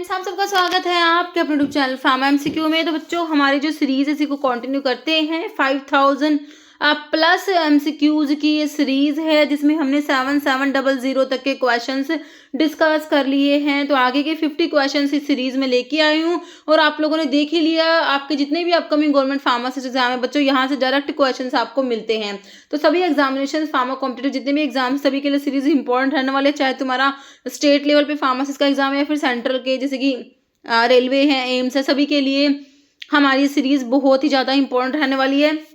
Friends, आप सबका स्वागत है आपके अपने यूट्यूब चैनल फार्मा एमसीक्यू में। तो बच्चों, हमारी जो सीरीज है इसी को कंटिन्यू करते हैं। 5000 प्लस एमसीक्यूज की ये सीरीज है जिसमें हमने 7700 तक के क्वेश्चंस डिस्कस कर लिए हैं। तो आगे के 50 क्वेश्चंस इस सीरीज में लेके आई हूँ और आप लोगों ने देख ही लिया। आपके जितने भी अपकमिंग गवर्नमेंट फार्मासिस्ट एग्जाम है बच्चों, यहाँ से डायरेक्ट क्वेश्चंस आपको मिलते हैं। तो सभी एग्जामिनेशन फार्मा कॉम्पिटिटिव जितने भी एग्जाम सभी के लिए सीरीज इंपॉर्टेंट रहने वाले, चाहे तुम्हारा स्टेट लेवल पे फार्मासिस्ट का एग्जाम है या फिर सेंट्रल के जैसे कि रेलवे है, एम्स है, सभी के लिए हमारी सीरीज बहुत ही ज़्यादा इंपॉर्टेंट रहने वाली है।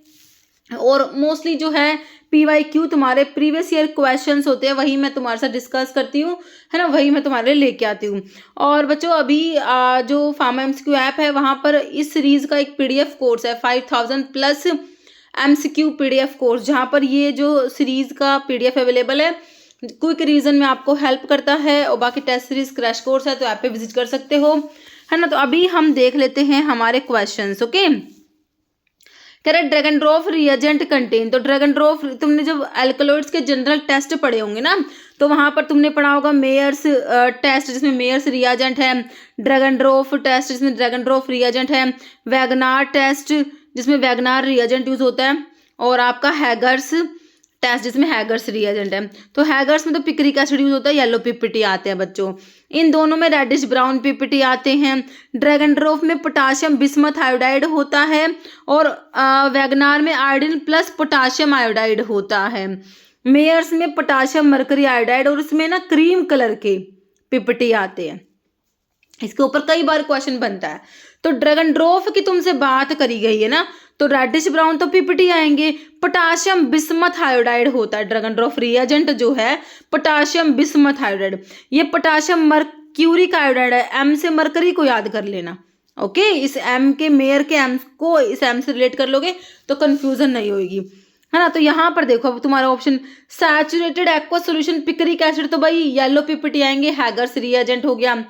और मोस्टली जो है PYQ तुम्हारे प्रीवियस ईयर क्वेश्चंस होते हैं, वही मैं तुम्हारे साथ डिस्कस करती हूँ, है ना, वही मैं तुम्हारे लिए लेके आती हूँ। और बच्चों, अभी जो फार्मा एमसीक्यू ऐप है वहाँ पर इस सीरीज का एक PDF कोर्स है 5000 प्लस MCQ PDF कोर्स, जहाँ पर ये जो सीरीज का PDF अवेलेबल है। क्विक रीजन में आपको हेल्प करता है और बाकी टेस्ट सीरीज क्रैश कोर्स है, तो ऐप पे विजिट कर सकते हो, है ना। तो अभी हम देख लेते हैं हमारे क्वेश्चंस। ओके, कह रहे ड्रैगन ड्रॉफ रिएजेंट कंटेन। तो ड्रैगन ड्रॉफ, तुमने जब एल्कलॉइड्स के जनरल टेस्ट पढ़े होंगे ना, तो वहां पर तुमने पढ़ा होगा मेयर्स टेस्ट जिसमें मेयर्स रिएजेंट है, ड्रैगन ड्रॉफ टेस्ट जिसमें ड्रैगन ड्रॉफ रिएजेंट है, वैगनार टेस्ट जिसमें वैगनार रिएजेंट यूज होता है, और आपका हैगर्स टेस्ट जिसमें हैगर्स रिएजेंट है। तो हैगर्स में तो पिक्रिक एसिड यूज होता है, येलो PPT आते हैं बच्चों। इन दोनों में रेडिश ब्राउन PPT आते हैं। ड्रैगन ड्रॉफ में पोटाशियम बिस्मथ आयोडाइड होता है और वैगनार में आयोडीन प्लस पोटाशियम आयोडाइड होता है। मेयर्स में पोटाशियम मरकरी आयोडाइड और इसमें ना क्रीम कलर के PPT आते हैं। इसके ऊपर कई बार क्वेश्चन बनता है। तो ड्रैगन ड्रॉफ की तुमसे बात करी गई है ना, तो रेडिश ब्राउन तो PPT आएंगे। पोटाशियम बिस्मथ आयोडाइड होता है ड्रैगन ड्रॉफ रिएजेंट जो है पोटाशियम बिस्मथ आयोडाइड। ये पोटाशियम मर्क्यूरिक आयोडाइड है, M से मरकरी को याद कर लेना। ओके, इस M के मेयर के M को इस M से रिलेट कर लोगे तो कंफ्यूजन नहीं होगी, है ना। तो यहाँ पर देखो अब तुम्हारा option saturated aqua solution picric acid, तो भाई येलो PPT आएंगे, हैगर्स रिएजेंट हो गया।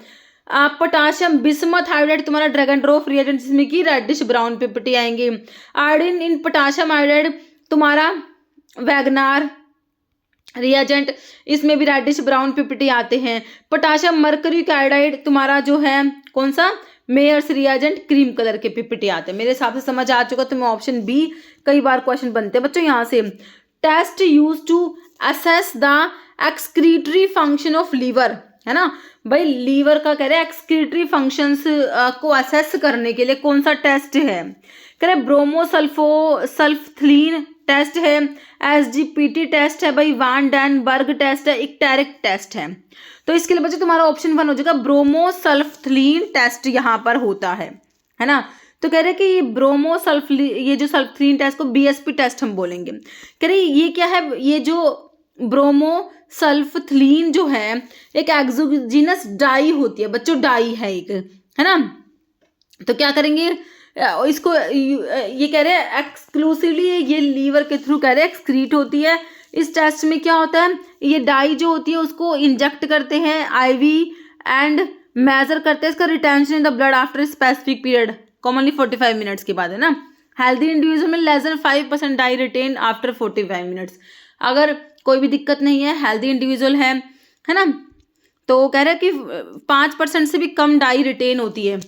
पोटाशियम बिस्मथ आयोडाइड तुम्हारा ड्रैगन ड्रॉफ रिएजेंट जिसमें कि रेडिश ब्राउन PPT आएंगे। आयोडीन इन पोटाशियम आयोडाइड तुम्हारा वैगनार रिएजेंट, इसमें भी रेडिश ब्राउन PPT आते हैं। पोटाशियम मर्क्यूरिक आयोडाइड तुम्हारा जो है कौन सा, मेयर्स रिएजेंट, क्रीम कलर के PPT आते हैं। मेरे हिसाब से समझ आ चुका तुम्हें। ऑप्शन B कई बार क्वेश्चन बनते हैं बच्चों यहाँ से। Test use to assess the excretory function of liver, है ना भाई, लीवर का कह रहे हैं एक्सक्रीटरी फंक्शंस को असेस करने के लिए कौन सा टेस्ट है। कह रहे ब्रोमोसल्फोसल्फथलीन टेस्ट है, SGPT टेस्ट है भाई, वान डैन बर्ग टेस्ट है, इक्टेरिक टेस्ट है। तो इसके लिए बच्चे तुम्हारा ऑप्शन 1 हो जाएगा, ब्रोमोसल्फथलीन टेस्ट यहाँ पर होता है ना। तो कह रहे कि ये जो सल्फथलीन टेस्ट को BSP टेस्ट हम बोलेंगे। कह रहे ये क्या है, ये जो ब्रोमोसल्फथलीन जो है एक एक्सोजीनस डाई होती है बच्चों, डाई है एक, है ना। तो क्या करेंगे इसको, ये कह रहे हैं एक्सक्लूसिवली ये लीवर के थ्रू कह रहे हैं एक्सक्रीट होती है। इस टेस्ट में क्या होता है, ये डाई जो होती है उसको इंजेक्ट करते हैं IV एंड मेजर करते हैं इसका retention in the blood after specific period, commonly 45 minutes के बाद, है ना। हेल्दी इंडिविजुअल में less than 5% dye retain after 45 minutes. अगर कोई भी दिक्कत नहीं है, हेल्दी इंडिविजुअल है ना, तो कह रहे हैं कि 5% से भी कम डाई रिटेन होती है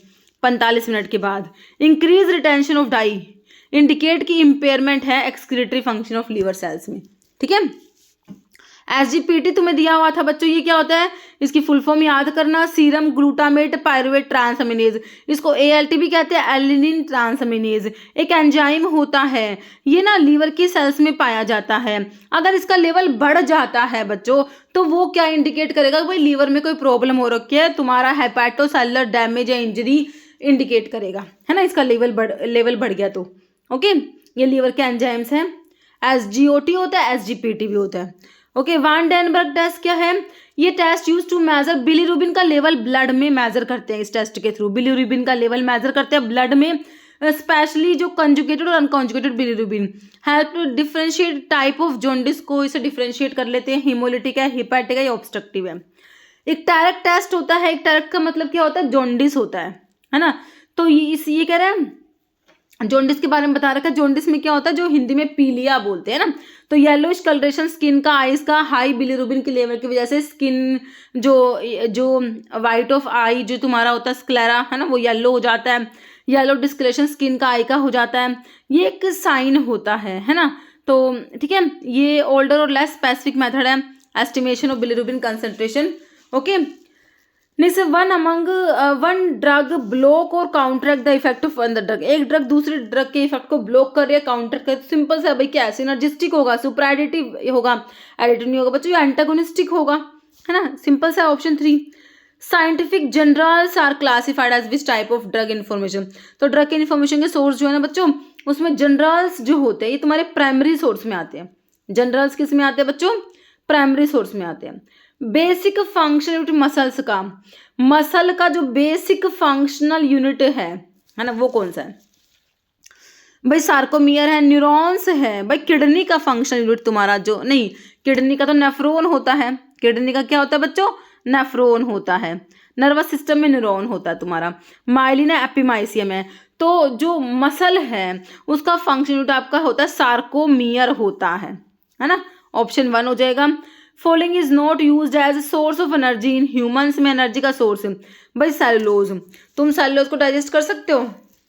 45 मिनट के बाद। Increase retention of dye indicate की इम्पेयरमेंट है excretory function of liver cells में, ठीक है। SGPT तुम्हें दिया हुआ था बच्चों, ये क्या होता है, इसकी फुल फॉर्म याद करना, सीरम ग्लूटामेट पायरुवेट ट्रांसअमीनेज, इसको ALT भी कहते हैं, एलिनिन ट्रांसअमीनेज। एक एंजाइम होता है, ये ना लीवर की सेल्स में पाया जाता है। अगर इसका लेवल बढ़ जाता है बच्चों तो वो क्या इंडिकेट करेगा, भाई लीवर में कोई प्रॉब्लम हो रखी है, तुम्हारा हेपेटोसेलुलर डैमेज या इंजरी इंडिकेट करेगा, है ना, इसका लेवल बढ़ गया तो। ओके, ये लीवर के एंजाइम्स हैं। SGOT होता है, SGPT भी होता है। ओके, वान डेनबर्ग टेस्ट क्या है, ये test use to measure bilirubin का लेवल ब्लड में मेजर करते हैं। इस टेस्ट के थ्रू बिलीरुबिन का लेवल मेजर करते हैं ब्लड में, स्पेशली जो कंजुगेटेड और unconjugated bilirubin. Help to differentiate type of jaundice को इसे डिफरेंशिएट कर लेते हैं, हिमोलिटिक है, हिपैटिक है या ऑब्स्ट्रक्टिव है। एक टायरेक्ट टेस्ट होता है, एक टायरेक्ट का मतलब क्या होता है, जॉन्डिस होता है ना। तो ये कह रहे हैं जॉन्डिस के बारे में बता रखा है। जॉन्डिस में क्या होता है, जो हिंदी में पीलिया बोलते हैं ना, तो येलोइश कलरेशन स्किन का, आईज का, हाई बिलीरुबिन के लेवल की वजह से स्किन जो जो वाइट ऑफ आई जो तुम्हारा होता है स्क्लेरा है ना, वो येलो हो जाता है। येलो डिस्कलेशन स्किन का आई का हो जाता है, ये एक साइन होता है ना। तो ठीक है, ये ओल्डर और लेस स्पेसिफिक मेथड है estimation of bilirubin concentration. Okay, next one drug block और counteract the effect of another drug. एक ड्रग दूसरे ड्रग के इफेक्ट को ब्लॉक कर रही है, काउंटर कर। सिंपल सा भाई, क्या है, सिनर्जिस्टिक होगा, सुपरएडिटिव होगा, एडिटिव नहीं होगा बच्चों, ये एंटागोनिस्टिक होगा, है ना। सिंपल सा option 3। Scientific journals are classified as which type of drug information. तो ड्रग के इन्फॉर्मेशन के सोर्स जो है ना बच्चों, उसमें जनरल्स जो होते हैं ये तुम्हारे प्राइमरी सोर्स में आते हैं। जनरल्स किस में आते हैं बच्चों, प्राइमरी सोर्स में आते हैं। बेसिक फंक्शन यूनिट मसल्स का, मसल का जो बेसिक फंक्शनल यूनिट है ना, वो कौन सा है भाई, सार्कोमियर है, न्यूरॉन्स है भाई। किडनी का फंक्शनल यूनिट तुम्हारा जो, नहीं किडनी का तो नेफ्रॉन होता है, किडनी का क्या होता है बच्चों, नेफ्रॉन होता है। नर्वस सिस्टम में न्यूरॉन होता है तुम्हारा। माइलिन है, एपिमाइसियम है। तो जो मसल है उसका फंक्शन यूनिट आपका होता है सार्कोमियर होता है ना। ऑप्शन 1 हो जाएगा। Following is not used as source of energy in humans. में एनर्जी का सोर्स भाई सेलुलोज। तुम सेलुलोज को डाइजेस्ट कर सकते हो,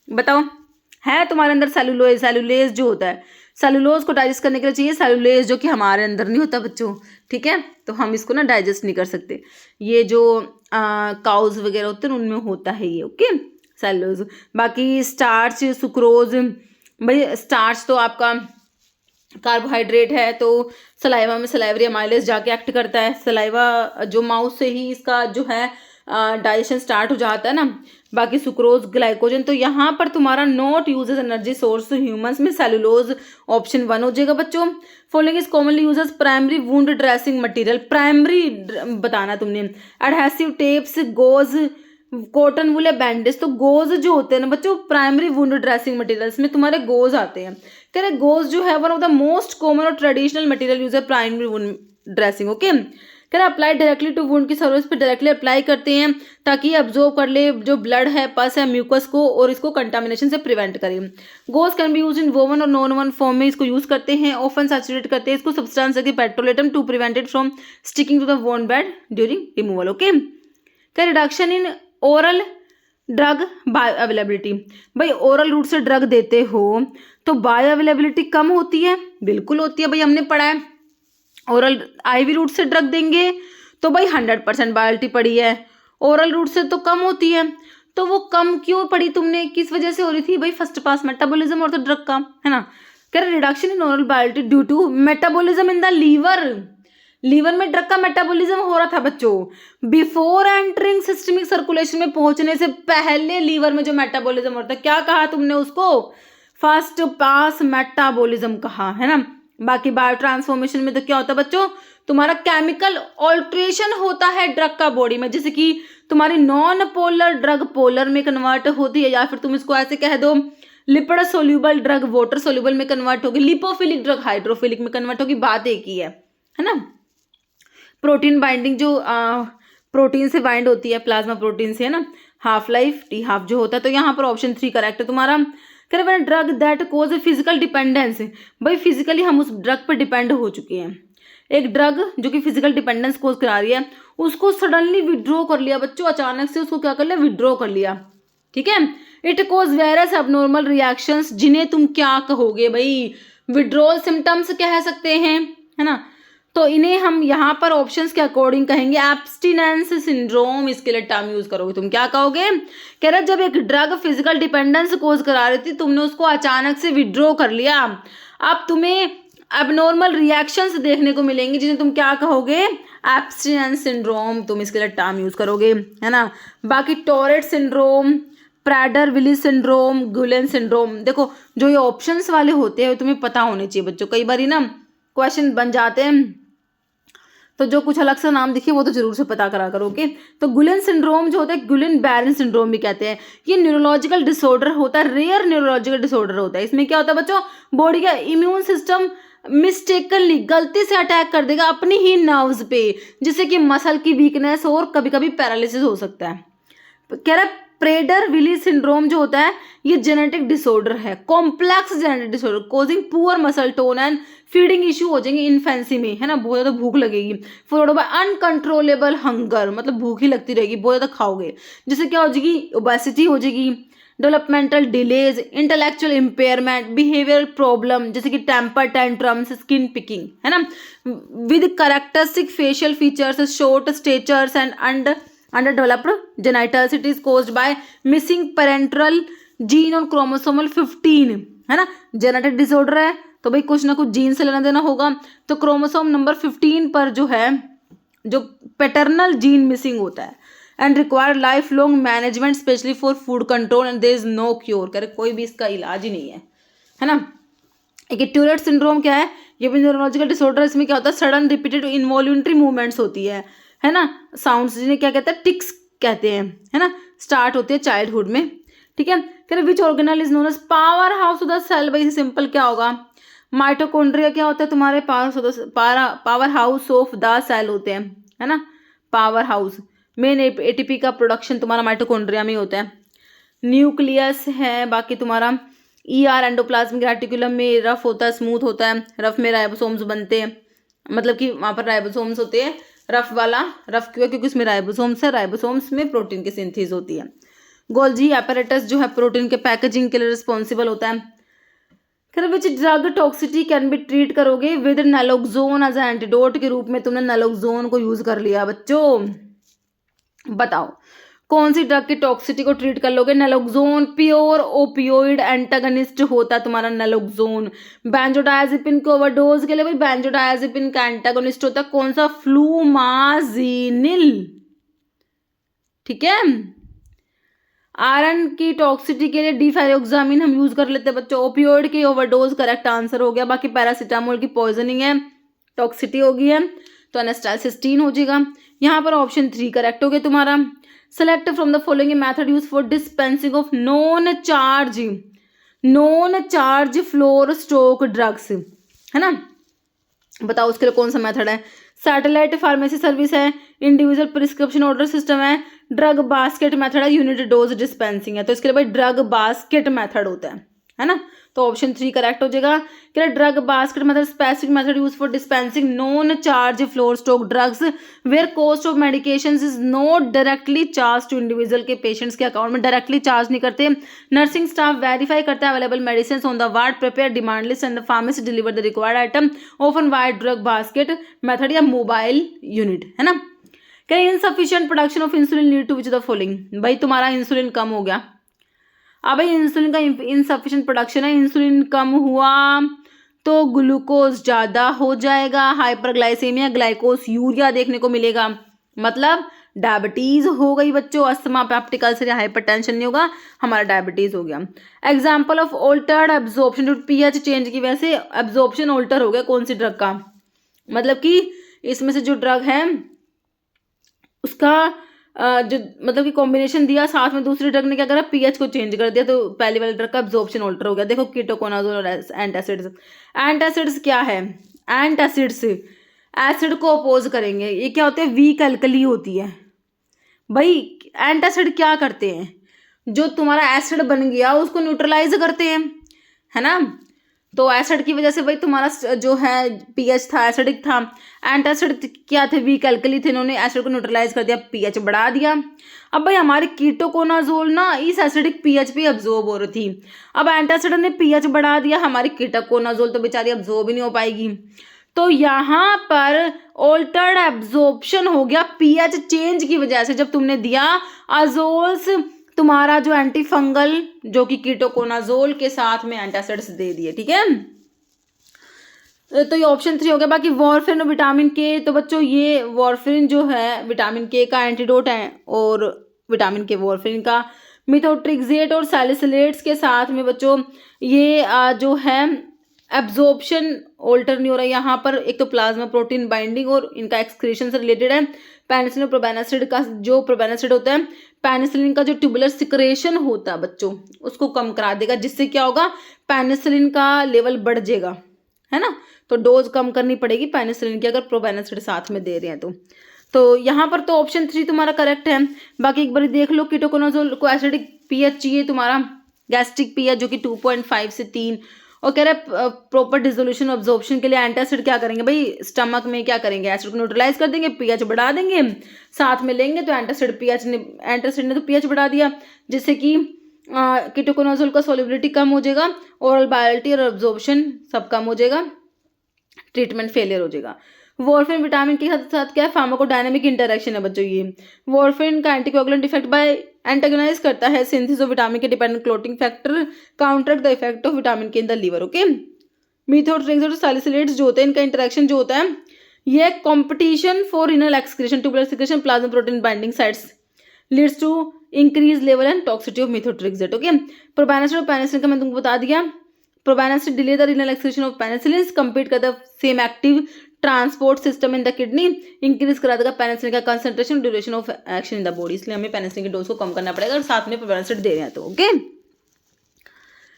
बताओ, है तुम्हारे अंदर सेलुलोज, सेलुलेज जो होता है, सेलुलोज को डाइजेस्ट करने के लिए चाहिए सेलुलेज, जो कि हमारे अंदर नहीं होता बच्चों, ठीक है। तो हम इसको ना डाइजेस्ट नहीं कर सकते। ये जो काउज वगैरह होते हैं उनमें होता है ये, ओके, सेलुलोज। बाकी स्टार्च, सुक्रोज, भाई स्टार्च तो आपका कार्बोहाइड्रेट है, तो सलाइवा में सलाइवरी अमाइलेज जाके एक्ट करता है। सलाइवा जो माउथ से ही इसका जो है डाइजेशन स्टार्ट हो जाता है ना। बाकी सुक्रोज, ग्लाइकोजन, तो यहाँ पर तुम्हारा not use as energy source humans में सेलुलोज ऑप्शन 1 हो जाएगा बच्चों। Following is commonly use as primary wound dressing material. Primary बताना तुमने। Adhesive tapes, gauze, cotton wool या बैंडेज। तो गोज जो होते हैं ना बच्चों, प्राइमरी वुंड ड्रेसिंग मटेरियल्स में तुम्हारे गोज आते हैं। कह रहे गोज जो है one of the most common और ट्रेडिशनल मटेरियल यूज है प्राइमरी वुंड ड्रेसिंग, ओके। कह रहे अप्लाई डायरेक्टली टू वुंड की सर्विस पे डायरेक्टली अप्लाई करते हैं ताकि अब्जॉर्व कर ले जो ब्लड है, पस है, म्यूकस को, और इसको कंटामिनेशन से प्रिवेंट करे। Goes can be use in woven और नॉन वोवन फॉर्म में इसको यूज करते हैं। ऑफन सैचुरेट करते हैं इसको सब्सटेंस की petrolatum to prevent it from sticking to the wound bed during removal, okay. कह reduction in oral drug bioavailability. भाई ओरल रूट से ड्रग देते हो तो बायो अवेलेबिलिटी कम होती है, बिल्कुल होती है भाई, हमने पढ़ा है। ओरल आईवी रूट से ड्रग देंगे तो भाई 100% बायोलिटी पड़ी है, ओरल रूट से तो कम होती है। तो वो कम क्यों पड़ी तुमने, किस वजह से हो रही थी भाई, फर्स्ट पास मेटाबॉलिज्म और तो ड्रग का, है ना। कह रहे reduction in oral bioavailability due to metabolism in the liver. Liver में ड्रग का मेटाबॉलिज्म हो रहा था बच्चों, बिफोर एंटरिंग सिस्टमिक सर्कुलेशन में पहुंचने से पहले लीवर में जो मेटाबॉलिज्म होता है, क्या कहा तुमने उसको, फर्स्ट पास मेटाबॉलिज्म कहा, है ना। बाकी बायो ट्रांसफॉर्मेशन में तो क्या होता है बच्चों, तुम्हारा केमिकल ऑल्ट्रेशन होता है ड्रग का बॉडी में, जैसे कि तुम्हारी नॉन पोलर ड्रग पोलर में कन्वर्ट होती है, या फिर तुम इसको ऐसे कह दो lipid soluble drug water soluble में कन्वर्ट होगी, लिपोफिलिक ड्रग हाइड्रोफिलिक में कन्वर्ट होगी, बात एक ही है ना। प्रोटीन बाइंडिंग जो प्रोटीन से बाइंड होती है, प्लाज्मा प्रोटीन से, है ना। हाफ लाइफ टी हाफ जो होता है, तो यहाँ पर ऑप्शन 3 करेक्ट है तुम्हारा। कह drug that cause physical dependence. भाई फिजिकली हम उस ड्रग पर डिपेंड हो चुके हैं। एक ड्रग जो कि फिजिकल डिपेंडेंस कोज करा रही है, उसको सडनली विड्रॉ कर लिया बच्चों, अचानक से उसको क्या कर लिया, विड्रॉ कर लिया, ठीक है। It cause various abnormal reactions, जिन्हें तुम क्या कहोगे भाई, विड्रॉल सिम्टम्स कह सकते हैं, है ना। तो इन्हें हम यहाँ पर ऑप्शंस के अकॉर्डिंग कहेंगे एब्स्टिनेंस सिंड्रोम। इसके लिए टर्म यूज करोगे, तुम क्या कहोगे, कह रहे जब एक ड्रग फिजिकल डिपेंडेंस कोज करा रही थी, तुमने उसको अचानक से विड्रॉ कर लिया, अब तुम्हें एबनॉर्मल रिएक्शंस देखने को मिलेंगी, जिन्हें तुम क्या कहोगे, एब्स्टिनेंस सिंड्रोम, तुम इसके लिए टर्म यूज करोगे, है ना। बाकी Tourette syndrome, Prader Willi syndrome, Guillain syndrome. देखो जो ये ऑप्शंस वाले होते हैं तुम्हें पता होने चाहिए बच्चों, कई बार ना क्वेश्चन बन जाते हैं, तो जो कुछ अलग सा नाम दिखे वो तो जरूर से पता करा करो, ओके। तो गुलेन सिंड्रोम जो होता है, गुलेन बैरन सिंड्रोम भी कहते हैं, ये न्यूरोलॉजिकल डिसऑर्डर होता है, रेयर न्यूरोलॉजिकल डिसऑर्डर होता है। इसमें क्या होता है बच्चों, बॉडी का इम्यून सिस्टम मिस्टेकनली गलती से अटैक कर देगा अपनी ही नर्व्स पे, जिससे कि मसल की वीकनेस और कभी कभी पैरालिसिस हो सकता है। कह रहा प्रेडर विली सिंड्रोम जो होता है ये जेनेटिक डिसऑर्डर है, complex genetic disorder causing poor muscle tone and feeding issue हो जाएंगे इन्फेंसी में, है ना, बहुत ज़्यादा भूख लगेगी। फॉलोड बाय अनकंट्रोलेबल हंगर, मतलब भूख ही लगती रहेगी, बहुत ज़्यादा खाओगे, जिससे क्या हो जाएगी, ओबेसिटी हो जाएगी, developmental delays, intellectual impairment, behavioural problem जैसे कि टेम्पर टेंट्रम्स, स्किन पिकिंग, है ना, with characteristic facial features, short statures and under developed genitals. It is caused by missing parental gene on chromosomal 15, है ना, जेनेटिक डिसऑर्डर है तो भाई कुछ ना कुछ जीन से लेना देना होगा, तो क्रोमोसोम नंबर 15 पर जो है जो पैटर्नल जीन मिसिंग होता है and require life long management specially for food control and there is no cure, कह रहे कोई भी इसका इलाज ही नहीं है ना। एक टूरेट सिंड्रोम क्या है, ये भी न्यूरोलॉजिकल डिसऑर्डर, इसमें क्या होता है, सडन रिपीटेड इनवॉल्यूंटरी मूवमेंट्स होती है ना, साउंड्स जिन्हें क्या कहते हैं, टिक्स कहते हैं, है ना, स्टार्ट होती है चाइल्डहुड में, ठीक है। कह रहे which organelle is known as powerhouse of the cell, भाई सिंपल क्या होगा, माइटोकॉन्ड्रिया क्या होता है तुम्हारे powerhouse of the cell होते हैं, है ना, पावर हाउस, मेन एटीपी का प्रोडक्शन तुम्हारा माइटोकॉन्ड्रिया में होता है। न्यूक्लियस है बाकी तुम्हारा, ईआर एंडोप्लाज्मिक रेटिकुलम में रफ होता है, स्मूथ होता है, रफ में राइबोसोम्स बनते हैं, मतलब कि वहाँ पर राइबोसोम्स होते हैं, रफ वाला रफ क्यों, क्योंकि उसमें राइबोसोम्स है, राइबोसोम्स में प्रोटीन की सिंथेसिस होती है। गोल्जी एपरेटस जो है प्रोटीन के पैकेजिंग के लिए रिस्पॉन्सिबल होता है। फिर which drug toxicity can be treat करोगे विद नैलोक्सोन एज एंटीडोट के रूप में तुमने नैलोक्सोन को यूज कर लिया बच्चों, बताओ कौन सी ड्रग की टॉक्सिटी को ट्रीट कर लोगे, नैलोक्सोन प्योर ओपियोइड एंटागनिस्ट होता है तुम्हारा नैलोक्सोन। बेंजोडायजेपिन के ओवरडोज के लिए भाई बेंजोडायजेपिन का एंटागनिस्ट होता है कौन सा, फ्लूमाजीनिल, ठीक है। आयरन की टॉक्सिटी के लिए डिफेरोक्सामिन हम यूज कर लेते हैं बच्चों। ओपियोइड की ओवरडोज करेक्ट आंसर हो गया, बाकी पैरासीटामोल की पॉइजनिंग है, टॉक्सिटी होगी है तो एनेस्टाइलसिस्टीन हो जाएगा। यहाँ पर ऑप्शन 3 करेक्ट हो गया तुम्हारा। Select from the following method use for dispensing of non charge floor stock drugs, है ना, बताओ उसके लिए कौन सा मेथड है। सैटेलाइट फार्मेसी सर्विस है, इंडिविजुअल प्रिस्क्रिप्शन ऑर्डर सिस्टम है, ड्रग बास्केट मेथड है, यूनिट डोज डिस्पेंसिंग है, तो इसके लिए भाई ड्रग बास्केट मेथड होता है ना, तो ऑप्शन 3 करेक्ट हो जाएगा। क्या drug basket method specific method use for dispensing non charge floor stock drugs where cost of medications is not directly charge to individual के पेशेंट्स के अकाउंट में डायरेक्टली चार्ज नहीं करते। नर्सिंग स्टाफ वेरीफाई करता है available medicine on the ward, prepare demand list and the pharmacy deliver the required item often wide drug basket method या mobile unit, है ना। क्या insufficient production of insulin lead to which the following, भाई तुम्हारा insulin कम हो गया, अब भाई इंसुलिन का इनसफिशिएंट प्रोडक्शन है, इंसुलिन कम हुआ तो ग्लूकोज ज़्यादा हो जाएगा, हाइपरग्लाइसेमिया, ग्लाइकोस यूरिया देखने को मिलेगा, मतलब डायबिटीज़ हो गई बच्चों, अस्थमा, पेप्टिक अल्सर या हाइपरटेंशन नहीं होगा, हमारा डायबिटीज़ हो गया। Example of altered absorption due to pH change की वजह से एब्जॉर्प्शन ऑल्टर हो गया कौन सी ड्रग का, मतलब कि इसमें से जो ड्रग है उसका जो मतलब कि कॉम्बिनेशन दिया, साथ में दूसरी ड्रग ने क्या करा, पीएच को चेंज कर दिया, तो पहले वाले ड्रग का एब्जॉर्प्शन ऑल्टर हो गया। देखो कीटोकोनाजोल और एंटासिड्स, एंटासिड्स क्या है, एंटासिड्स एसिड को अपोज करेंगे, ये क्या होते हैं, वीक एल्कली होती है भाई। एंटासिड क्या करते हैं, जो तुम्हारा एसिड बन गया उसको न्यूट्रलाइज करते हैं, है ना, तो एसिड की वजह से भाई तुम्हारा जो है पीएच था एसिडिक था, एंटासिड क्या थे, वीक एल्कली थे, इन्होंने एसिड को न्यूट्रलाइज कर दिया, पीएच बढ़ा दिया। अब भाई हमारे कीटोकोनाजोल ना इस एसिडिक पीएच पे अब्जॉर्ब हो रही थी, अब एंटासिड ने पीएच बढ़ा दिया, हमारी कीटोकोनाजोल तो बेचारी अब्जॉर्ब ही नहीं हो पाएगी, तो यहाँ पर ऑल्टर्ड एब्जॉर्प्शन हो गया पीएच चेंज की वजह से, जब तुमने दिया अजोल्स तुम्हारा जो एंटी फंगल जो कि कीटोकोनाजोल के साथ में एंटासिड्स दे दिए, ठीक है, तो ये ऑप्शन 3 हो गया। बाकी वॉरफेरिन और विटामिन के, तो बच्चों ये वॉरफेरिन जो है विटामिन के का एंटीडोट है और विटामिन के वॉरफेरिन का, मिथोट्रिक्सेट और सैलिसिलेट्स के साथ में बच्चों ये जो है एब्जॉर्प्शन ऑल्टर नहीं हो रहा है। यहाँ पर एक तो प्लाज्मा प्रोटीन बाइंडिंग और इनका एक्सक्रीशन से रिलेटेड है। पेनिसिलिन और प्रोबेनासिड का जो प्रोबेनासिड होता है, पेनिसिलिन का जो ट्यूबुलर सिक्रेशन होता है बच्चों उसको कम करा देगा, जिससे क्या होगा, पेनिसिलिन का लेवल बढ़ जाएगा, है ना, तो डोज कम करनी पड़ेगी पेनिसिलिन की अगर प्रोबेनासिड साथ में दे रहे हैं तो यहाँ पर तो ऑप्शन 3 तुम्हारा करेक्ट है। बाकी एक बार देख लो, कीटोकोनाजोल को एसिडिक पीएच चाहिए तुम्हारा, गैस्ट्रिक पीएच जो कि 2.5 से 3, और कह रहा है प्रॉपर डिसोल्यूशन ऑब्जॉर्प्शन के लिए एंटासिड क्या करेंगे भाई, स्टमक में क्या करेंगे, एसिड को न्यूट्रलाइज कर देंगे, पीएच बढ़ा देंगे, साथ में लेंगे तो एंटासिड ने तो पीएच बढ़ा दिया, जिससे कि कीटोकोनाजोल का सॉल्युबिलिटी कम हो जाएगा, ओरल बायोलिटी और ऑब्जॉर्प्शन सब कम हो जाएगा, ट्रीटमेंट फेलियर हो जाएगा। वॉर्फिन विटामिन के साथ क्या है, फार्माकोडायनेमिक इंटरेक्शन है बच्चों। ये वॉर्फिन का एंटीकोगुलेंट इफेक्ट बाय एंटागोनाइज करता है सिंथेसिस ऑफ विटामिन के dependent clotting factor, counter the effect of vitamin के इन द लीवर। ओके, मीथोट्रेक्स और सैलिसिलेट्स जो होते हैं, इनका इंटरेक्शन जो होता है, ये competition for renal excretion, tubular excretion, plasma protein binding sites leads to increase level and toxicity of methotrexate. Okay, probenecid और पेनिसिलिन का मैं तुमको बता दिया। Probenecid delay the renal excretion of penicillin, compete कर the same active transport system in the kidney, increase करा देगा penicillin का concentration, duration of action in the body, इसलिए हमें पेनिसिलिन की डोज को कम करना पड़ेगा और साथ में प्रोबेनासिड दे रहे हैं तो। ओके,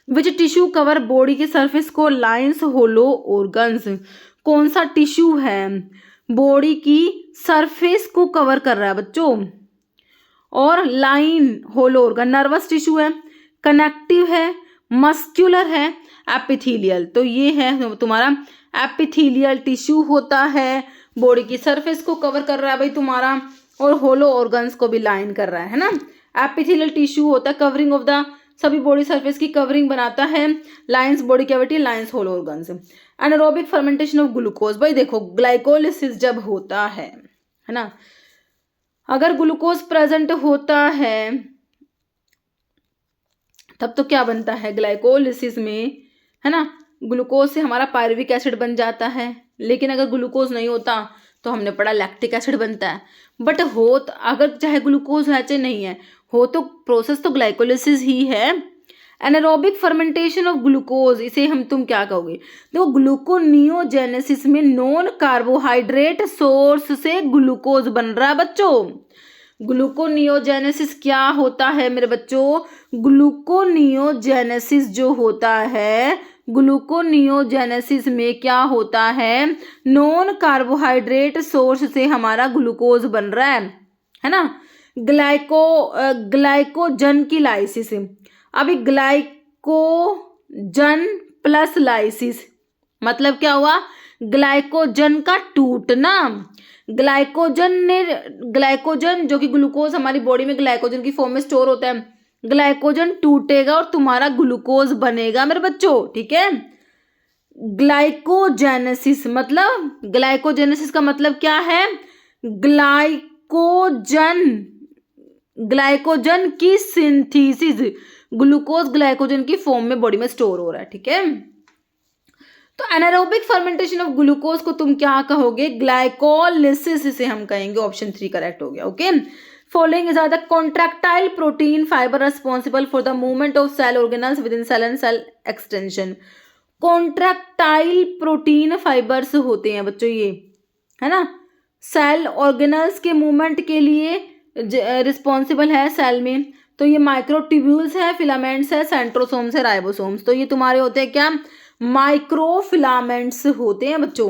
विच टिश्यू कवर बॉडी के सरफेस को लाइंस होलो ऑर्गन्स, कौन सा टिश्यू है बॉडी की सरफेस को कवर कर रहा है बच्चों, और line hollow organ, nervous tissue है, कनेक्टिव है, मस्क्यूलर है, एपिथेलियल। तो ये है तुम्हारा एपिथेलियल टिश्यू होता है, बॉडी की सरफेस को कवर कर रहा है भाई तुम्हारा, और होलो ऑर्गन्स को भी लाइन कर रहा है ना। एपिथेलियल टिश्यू होता है कवरिंग ऑफ द, सभी बॉडी सरफेस की कवरिंग बनाता है, lines body cavity, lines hollow organs. Anaerobic fermentation of glucose, भाई देखो ग्लाइकोलिसिस जब होता है ना, अगर ग्लूकोज प्रेजेंट होता है तब तो क्या बनता है ग्लाइकोलिसिस में, है ना, ग्लूकोज से हमारा पायरुविक एसिड बन जाता है। लेकिन अगर ग्लूकोज नहीं होता तो हमने पढ़ा लैक्टिक एसिड बनता है। बट हो तो अगर चाहे ग्लूकोज है चाहे नहीं है, हो तो प्रोसेस तो ग्लाइकोलिसिस ही है। एनारोबिक फर्मेंटेशन ऑफ ग्लूकोज, इसे हम तुम क्या कहोगे, देखो ग्लूकोनियोजेनेसिस में नॉन कार्बोहाइड्रेट सोर्स से ग्लूकोज बन रहा है बच्चों। ग्लूकोनियोजेनेसिस क्या होता है मेरे बच्चों, ग्लूकोनियोजेनेसिस जो होता है, ग्लूकोनियोजेनेसिस में क्या होता है, नॉन कार्बोहाइड्रेट सोर्स से हमारा ग्लूकोज बन रहा है ना। ग्लाइकोजन की लाइसिस, अभी ग्लाइकोजन प्लस लाइसिस मतलब क्या हुआ, ग्लाइकोजन का टूटना। ग्लाइकोजन जो कि ग्लूकोज हमारी बॉडी में ग्लाइकोजन की फॉर्म में स्टोर होता है, ग्लाइकोजन टूटेगा और तुम्हारा ग्लूकोज बनेगा मेरे बच्चों, ठीक है। ग्लाइकोजेनेसिस मतलब, ग्लाइकोजेनेसिस का मतलब क्या है, ग्लाइकोजन की सिंथेसिस, ग्लूकोज ग्लाइकोजन की फॉर्म में बॉडी में स्टोर हो रहा है, ठीक है। तो एनारोबिक फर्मेंटेशन ऑफ ग्लूकोज को तुम क्या कहोगे, ग्लाइकोलिसिस इसे हम कहेंगे, ऑप्शन 3 करेक्ट हो गया। Okay, following is are the contractile protein fibre responsible for the movement of cell organelles within cell and cell extension. Contractile protein fibres होते हैं बच्चों ये, है ना, सेल ऑर्गेनल्स के मूवमेंट के लिए रिस्पॉन्सिबल है सेल में। तो ये माइक्रोट्यूब्यूल्स है, फिलामेंट्स है, सेंट्रोसोम्स है, राइबोसोम्स। तो ये तुम्हारे होते हैं क्या, माइक्रोफिलामेंट्स होते हैं बच्चों।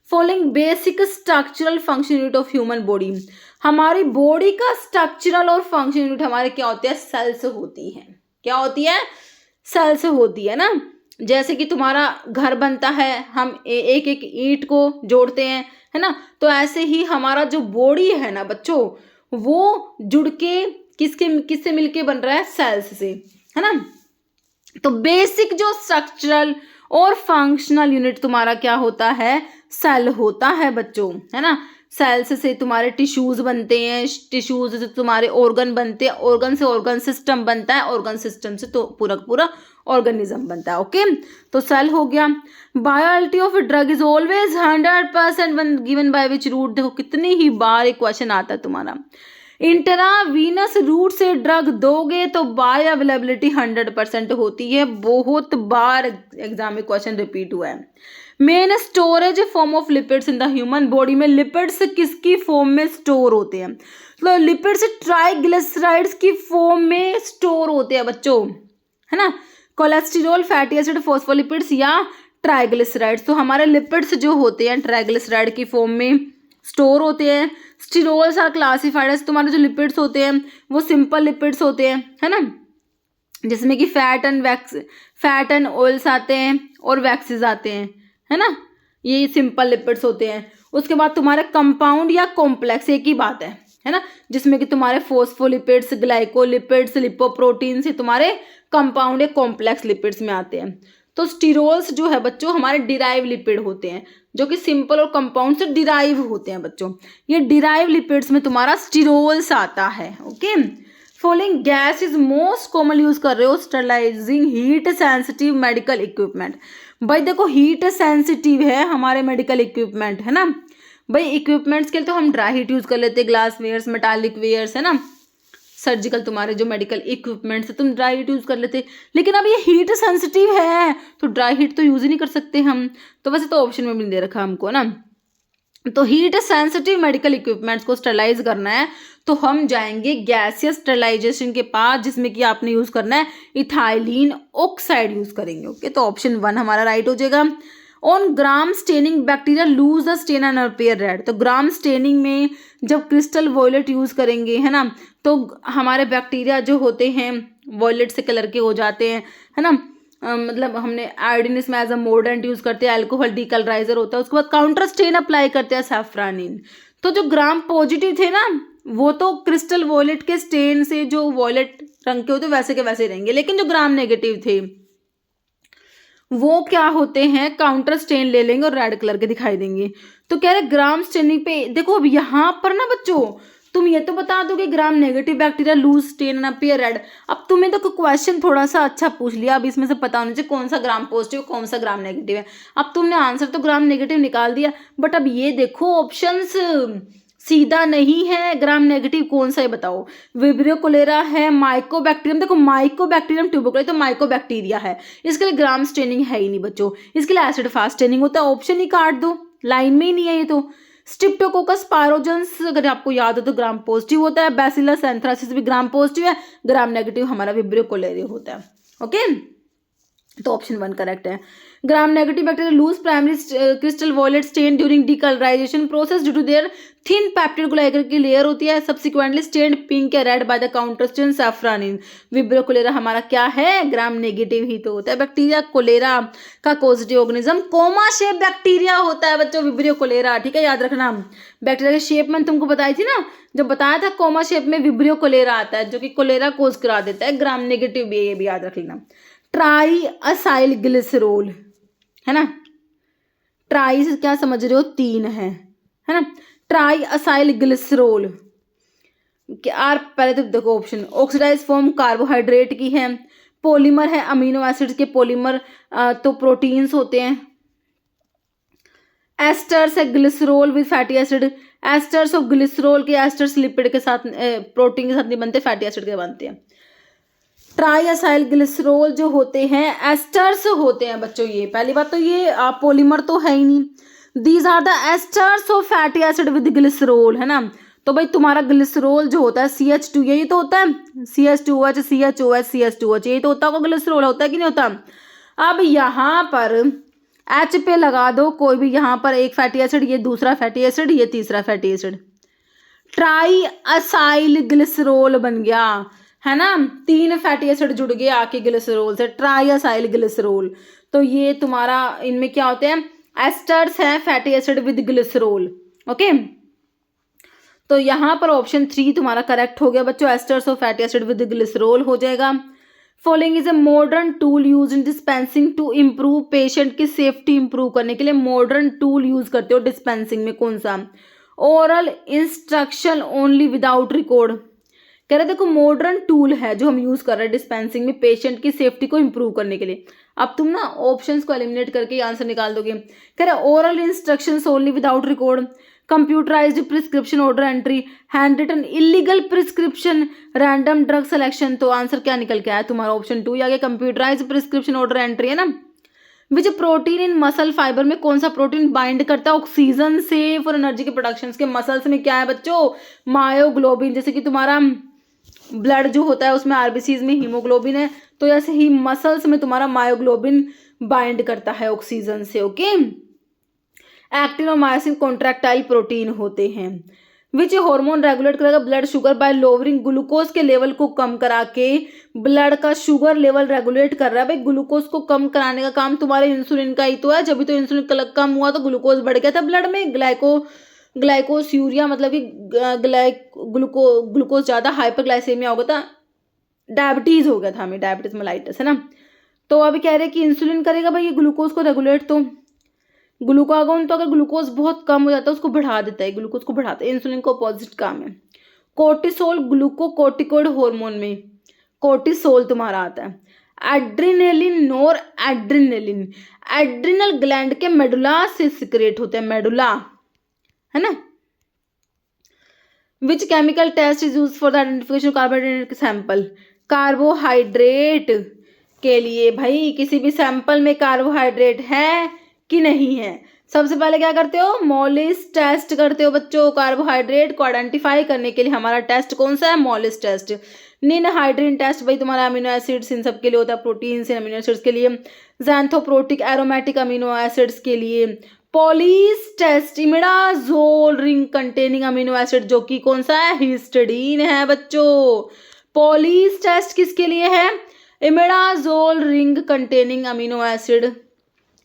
Following basic structural function unit of human body, हमारी बॉडी का स्ट्रक्चरल और फंक्शन यूनिट हमारे क्या होते हैं, सेल्स होती है। क्या होती है, सेल्स होती है ना। जैसे कि तुम्हारा घर बनता है, हम एक एक ईंट को जोड़ते हैं, है ना, तो ऐसे ही हमारा जो बॉडी है ना बच्चों, वो जुड़ के किससे मिलके बन रहा है, सेल्स से, है ना। तो बेसिक जो स्ट्रक्चरल और फंक्शनल यूनिट तुम्हारा क्या होता है, सेल होता है बच्चों, है ना। सेल्स से तुम्हारे टिश्यूज बनते हैं, टिश्यूज से तुम्हारे ऑर्गन बनते हैं, ऑर्गन से ऑर्गन सिस्टम बनता है, ऑर्गन सिस्टम से तो पूरा ऑर्गेनिज्म बनता है। ओके, तो सेल हो गया। Bioactivity of drug is always 100% one given by which route, देखो कितनी ही बार एक क्वेश्चन आता है तुम्हारा, इंट्रावीनस रूट से ड्रग दोगे तो बायो अवेलेबिलिटी 100% होती है। बहुत बार एग्जाम में क्वेश्चन रिपीट हुआ है। Main storage form of lipids in the human body में लिपिड्स किसकी फॉर्म में स्टोर होते हैं, तो लिपिड्स ट्राइग्लिसराइड्स की फॉर्म में स्टोर होते हैं बच्चों, है ना। कोलेस्टेरॉल, फैटी एसिड, फॉस्फोलिपिड्स या ट्राइग्लिसराइड्स। तो हमारे लिपिड्स जो होते हैं ट्राइग्लिसराइड की फॉर्म में स्टोर होते हैं। स्टीरोल्स आर क्लासिफाइड एज, तुम्हारे जो लिपिड्स होते हैं वो सिंपल लिपिड्स होते हैं, है ना, जिसमें कि फैट एंड ऑयल्स आते हैं और वैक्सेस आते हैं, है ना, ये सिंपल लिपिड्स होते हैं। उसके बाद तुम्हारे कंपाउंड या कॉम्प्लेक्स, एक ही बात है ना, जिसमें कि तुम्हारे फोस्फोलिपिड्स, ग्लाइकोलिपिड्स, लिपोप्रोटीन्स ये तुम्हारे कंपाउंड या कॉम्प्लेक्स लिपिड्स में आते हैं। तो स्टीरोल्स जो है बच्चों हमारे डिराइव लिपिड होते हैं, जो कि सिंपल और कंपाउंड से डिराइव होते हैं बच्चों। ये डिराइव लिपिड्स में तुम्हारा स्टीरोल्स आता है। Okay, following gas is most common use कर रहे हो sterilising heat sensitive medical equipment. भाई देखो हीट सेंसिटिव है हमारे मेडिकल इक्विपमेंट, है ना भाई। इक्विपमेंट्स के लिए तो हम ड्राई हीट यूज कर लेते हैं, ग्लास वेयर्स, मेटालिक वेयर्स, है ना, सर्जिकल तुम्हारे जो मेडिकल इक्विपमेंट्स है तुम ड्राई हीट यूज कर लेते, लेकिन अब ये हीट सेंसिटिव है तो ड्राई हीट तो यूज ही नहीं कर सकते हम। तो वैसे तो ऑप्शन में भी नहीं दे रखा हमको ना। तो हीट सेंसिटिव मेडिकल इक्विपमेंट्स को स्टरलाइज करना है तो हम जाएंगे गैसियस स्टरलाइजेशन के पास, जिसमें कि आपने यूज करना है इथाइलिन ऑक्साइड यूज करेंगे। ओके, तो ऑप्शन 1 हमारा राइट हो जाएगा। On gram staining bacteria lose the stain and appear red. तो ग्राम स्टेनिंग में जब क्रिस्टल वॉयलेट यूज करेंगे, है ना, तो हमारे बैक्टीरिया जो होते हैं वॉयलेट से कलर के हो जाते हैं, है ना। मतलब हमने आयोडीन इसमें एज अ मोर्डेंट यूज करते हैं, अल्कोहल डीकलराइजर होता है, उसके बाद काउंटर स्टेन अप्लाई करते हैं सैफ्रानिन। तो जो ग्राम पॉजिटिव थे ना वो तो क्रिस्टल वॉयलेट के स्टेन से जो वॉयलेट रंग के होते वैसे के वैसे रहेंगे, लेकिन जो ग्राम नेगेटिव थे वो क्या होते हैं, काउंटर स्टेन ले लेंगे और रेड कलर के दिखाई देंगे। तो कह रहे ग्राम स्टेनिंग पे देखो अब यहाँ पर ना बच्चों तुम ये तो बता दो कि gram negative bacteria lose stain and appear red. अब तुम्हें तो क्वेश्चन थोड़ा सा अच्छा पूछ लिया, अब इसमें से पता होना चाहिए कौन सा ग्राम पॉजिटिव कौन सा ग्राम नेगेटिव है। अब तुमने आंसर तो ग्राम नेगेटिव निकाल दिया, बट अब ये देखो ऑप्शंस सीधा नहीं है, ग्राम नेगेटिव कौन सा है बताओ। विब्रियो कोलेरा है, माइकोबैक्टीरियम, देखो माइकोबैक्टीरियम ट्यूबरकुलोसिस तो माइकोबैक्टीरिया है, इसके लिए ग्राम स्टेनिंग है ही नहीं बच्चों, इसके लिए एसिड फास्ट स्टेनिंग होता है। ऑप्शन ही काट दो, लाइन में ही नहीं है ये तो। स्ट्रिप्टोकोकस पायरोजेंस अगर आपको याद हो तो ग्राम पॉजिटिव होता है, बैसिलस एंथ्रासिस भी ग्राम पॉजिटिव है, ग्राम नेगेटिव हमारा विब्रियो कोलेरिया होता है। ओके, तो ऑप्शन 1 करेक्ट है। Gram negative bacteria lose primary crystal violet stain during decolourisation process due to their thin peptidoglycan की लेयर होती है, सब्सिक्वेंटली स्टेन्ड पिंक या red by the counter stain safranin. Vibrio cholera हमारा क्या है, gram negative ही तो होता है। बैक्टीरिया कोलेरा का causative organism comma shape bacteria होता है बच्चों, विब्रियो कोलेरा, ठीक है, याद रखना। बैक्टीरिया की शेप मैंने तुमको बताई थी ना, जब बताया था कोमा शेप में विब्रियो कोलेरा आता है जो कि कोलेरा कोज करा देता है, ग्राम नेगेटिव भी, ये भी याद रख लेना। ट्राई असाइल ग्लिसरॉल, है ना, ट्राई से क्या समझ रहे हो, 3 है ना। ट्राई असाइल ग्लिसरॉल आर, पहले तो देखो ऑप्शन, ऑक्सीडाइज फॉर्म कार्बोहाइड्रेट की है, पॉलीमर है अमीनो एसिड्स के पॉलीमर, तो प्रोटीन्स होते हैं। एस्टर्स है glycerol with fatty acid, asters of glycerol के एस्टर्स लिपिड के साथ प्रोटीन के साथ नहीं बनते, फैटी एसिड के बनते हैं। ट्राई असाइल ग्लिसरॉल जो होते हैं एस्टर्स होते हैं बच्चों, ये पहली बात तो ये पॉलीमर तो है ही नहीं। These are the esters of fatty acid with glycerol, है ना। तो भाई तुम्हारा ग्लिसरॉल जो होता है CH2 यही तो होता है, CH2H CHOH CH2H यही तो होता होगा, ग्लिसरॉल होता है कि नहीं होता। अब यहाँ पर H पे लगा दो कोई भी, यहाँ पर एक फैटी एसिड, ये दूसरा फैटी एसिड, ये तीसरा fatty acid, try acyl glycerol बन गया, है ना। 3 फैटी एसिड जुड़ गए आके ग्लिसरॉल से, ट्राई असाइल ग्लिसरॉल। तो ये तुम्हारा इनमें क्या होते हैं, एस्टर्स हैं fatty acid with glycerol. Okay, तो यहाँ पर ऑप्शन 3 तुम्हारा करेक्ट हो गया बच्चों, esters of fatty acid with glycerol हो जाएगा। Following is a modern tool use in dispensing to improve, patient की सेफ्टी इंप्रूव करने के लिए मॉडर्न टूल यूज करते हो डिस्पेंसिंग में, कौन सा। Oral instruction only without record, कह रहे देखो मॉडर्न टूल है जो हम यूज कर रहे हैं डिस्पेंसिंग में पेशेंट की सेफ्टी को इंप्रूव करने के लिए। अब तुम ना ऑप्शंस को एलिमिनेट करके आंसर निकाल दोगे। कह रहे oral instructions only without record, computerised prescription order entry, handwritten illegal prescription, random drug selection. तो आंसर क्या निकल के आया तुम्हारा, ऑप्शन 2 आगे कंप्यूटराइज्ड प्रिस्क्रिप्शन ऑर्डर एंट्री, है ना। विच प्रोटीन इन मसल फाइबर में कौन सा प्रोटीन बाइंड करता है ऑक्सीजन से फॉर एनर्जी के प्रोडक्शन के। मसल्स में क्या है बच्चों, मायोग्लोबिन, जैसे कि तुम्हारा ब्लड जो होता है उसमें आरबीसीज में हीमोग्लोबिन है, तो ऐसे ही मसल्स में तुम्हारा मायोग्लोबिन बाइंड करता है ऑक्सीजन से। ओके, एक्टिन और मायोसिन कॉन्ट्रैक्टाइल प्रोटीन होते हैं। विच हार्मोन रेगुलेट करेगा blood sugar bye lowering glucose के लेवल को कम करा के ब्लड का शुगर लेवल रेगुलेट कर रहा है। भाई ग्लूकोज को कम कराने का काम तुम्हारे इंसुलिन का ही तो है, जब तो इंसुलिन कम हुआ तो ग्लूकोज बढ़ गया था ब्लड में, ग्लाइकोस यूरिया मतलब कि ग्लूकोज ज़्यादा, हाइपरग्लाइसेमिया हो गया था, डायबिटीज़ हो गया था हमें, डायबिटीज मेलाइटिस है ना। तो अभी कह रहे हैं कि इंसुलिन करेगा भाई ये ग्लूकोज को रेगुलेट। तो ग्लूकागोन तो अगर ग्लूकोज बहुत कम हो जाता है उसको बढ़ा देता है, ग्लूकोज को बढ़ाता है, इंसुलिन को अपोजिट काम है। कोर्टिसोल ग्लूकोकोर्टिकोइड हार्मोन में कोर्टिसोल तुम्हारा आता है। Adrenaline noradrenaline adrenal gland के मेडुला से सिक्रेट होते हैं, मेडुला है ना। Which chemical test is use for the identification of carbohydrate sample, carbohydrate के लिए भाई किसी भी सैंपल में कार्बोहाइड्रेट है कि नहीं है, सबसे पहले क्या करते हो, मॉलिस टेस्ट करते हो बच्चों। कार्बोहाइड्रेट को आइडेंटिफाई करने के लिए हमारा टेस्ट कौन सा है, मॉलिस टेस्ट। निन हाइड्रीन टेस्ट भाई तुम्हारा अमीनो एसिड्स इन सब के लिए होता है, प्रोटीन्स इन अमीनो एसिड्स के लिए। ज़ैंथोप्रोटिक एरोमेटिक अमीनो एसिड्स के लिए। Pauly's test imidazole ring containing amino acid जो कि कौन सा है, हिस्टिडीन है बच्चों। पॉलीस टेस्ट किसके लिए है, imidazole ring containing amino acid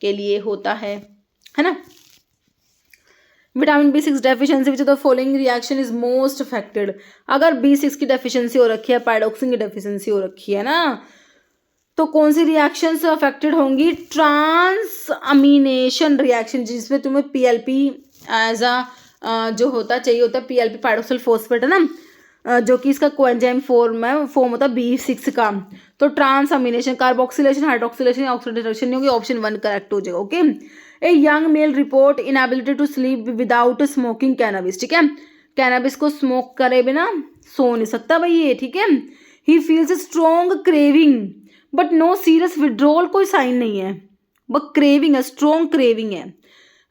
के लिए होता है ना। Vitamin B6 deficiency which of the following reaction is most affected, अगर B6 की डेफिशिएंसी हो रखी है, पायरोक्सिन की डेफिशिएंसी हो रखी है ना, तो कौन सी रिएक्शन से अफेक्टेड होंगी, ट्रांस अमीनेशन रिएक्शन, जिसमें तुम्हें PLP एज जो होता चाहिए होता है, PLP पायरोक्सिल फॉस्फेट है ना, जो कि इसका कोएंजाइम फॉर्म होता है B6 का। तो transamination, carboxylation, hydroxylation, oxidation नहीं होगी, ऑप्शन 1 करेक्ट हो जाएगा। Okay. A young male report inability to sleep without smoking cannabis, ठीक है, कैनबिस को स्मोक करे बिना सो नहीं सकता भाई ये, ठीक है। He feels strong craving but no serious withdrawal, कोई साइन नहीं है, बट क्रेविंग है, स्ट्रॉन्ग क्रेविंग है।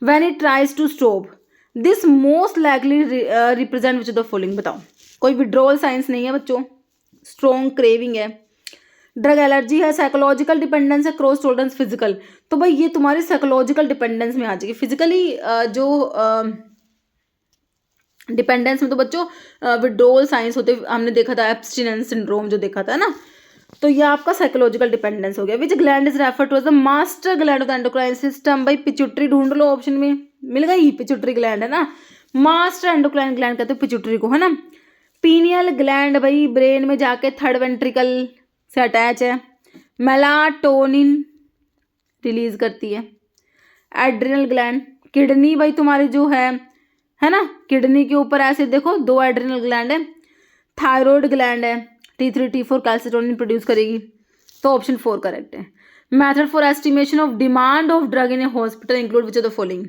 When he tries to stop this most likely represent which of the following, बताओ, कोई विड्रॉल साइंस नहीं है बच्चों, स्ट्रॉन्ग क्रेविंग है। ड्रग एलर्जी है, साइकोलॉजिकल डिपेंडेंस है, क्रॉस टॉलरेंस, फिजिकल, तो भाई ये तुम्हारी साइकोलॉजिकल डिपेंडेंस में आ जाएगी। फिजिकली जो डिपेंडेंस में तो बच्चों विड्रॉल साइंस होते, हमने देखा था एब्स्टिनेंस सिंड्रोम जो देखा था ना, तो ये आपका साइकोलॉजिकल डिपेंडेंस हो गया। Which gland is refer to as the master gland of the endocrine system, भाई पिट्यूटरी ढूंढ लो, ऑप्शन में मिल गई, पिट्यूटरी ग्लैंड है ना, मास्टर एंडोक्राइन ग्लैंड कहते हैं पिट्यूटरी को, है ना। पीनियल ग्लैंड भाई ब्रेन में जाके थर्ड वेंट्रिकल से अटैच है, मेलाटोनिन रिलीज करती है। एड्रिनल ग्लैंड, किडनी भाई तुम्हारी जो है ना, किडनी के ऊपर ऐसे देखो 2 एड्रिनल ग्लैंड है। थायराइड ग्लैंड है, T3 T4 कैल्सिटोनिन प्रोड्यूस करेगी, तो ऑप्शन 4 करेक्ट है। Method for estimation of demand of drug in A hospital include which of the following,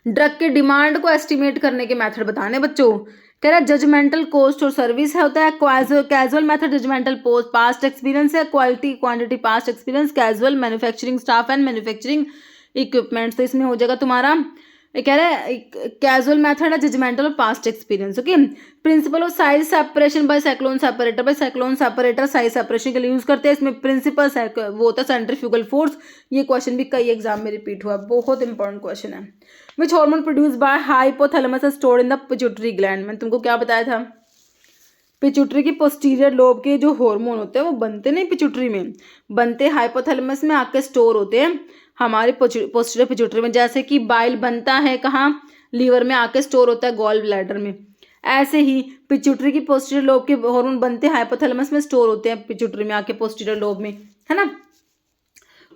drug के डिमांड को एस्टिमेट करने के मेथड बताने बच्चों। कह रहा है जजमेंटल कॉस्ट और सर्विस है, होता है casual method, judgemental post past experience है, quality quantity past experience, casual manufacturing staff and manufacturing equipments, तो इसमें हो जाएगा तुम्हारा, ये कह रहा है कैजुअल मेथड है, जजमेंटल और past experience. Okay. Principle of size separation by cyclone separator, by cyclone separator size separation के लिए यूज करते हैं, इसमें प्रिंसिपल वो होता है सेंट्रीफ्यूगल फोर्स, ये क्वेश्चन भी कई एग्जाम में रिपीट हुआ, बहुत इंपॉर्टेंट क्वेश्चन है। Which hormone produce by hypothalamus stored in the pituitary gland, मैंने तुमको क्या बताया था, पिट्यूटरी की पोस्टीरियर लोब के जो हार्मोन होते हैं वो बनते नहीं पिट्यूटरी में, बनते हाइपोथैलेमस में आके स्टोर होते हैं हमारे पोस्टीरियर पिट्यूटरी में, जैसे कि बाइल बनता है कहाँ, लीवर में आके स्टोर होता है गॉल ब्लैडर में, ऐसे ही पिट्यूटरी की पोस्टीरियर लोब के हार्मोन बनते हैं हाइपोथैलेमस में स्टोर होते हैं पिट्यूटरी में आके पोस्टीरियर लोब में, है ना।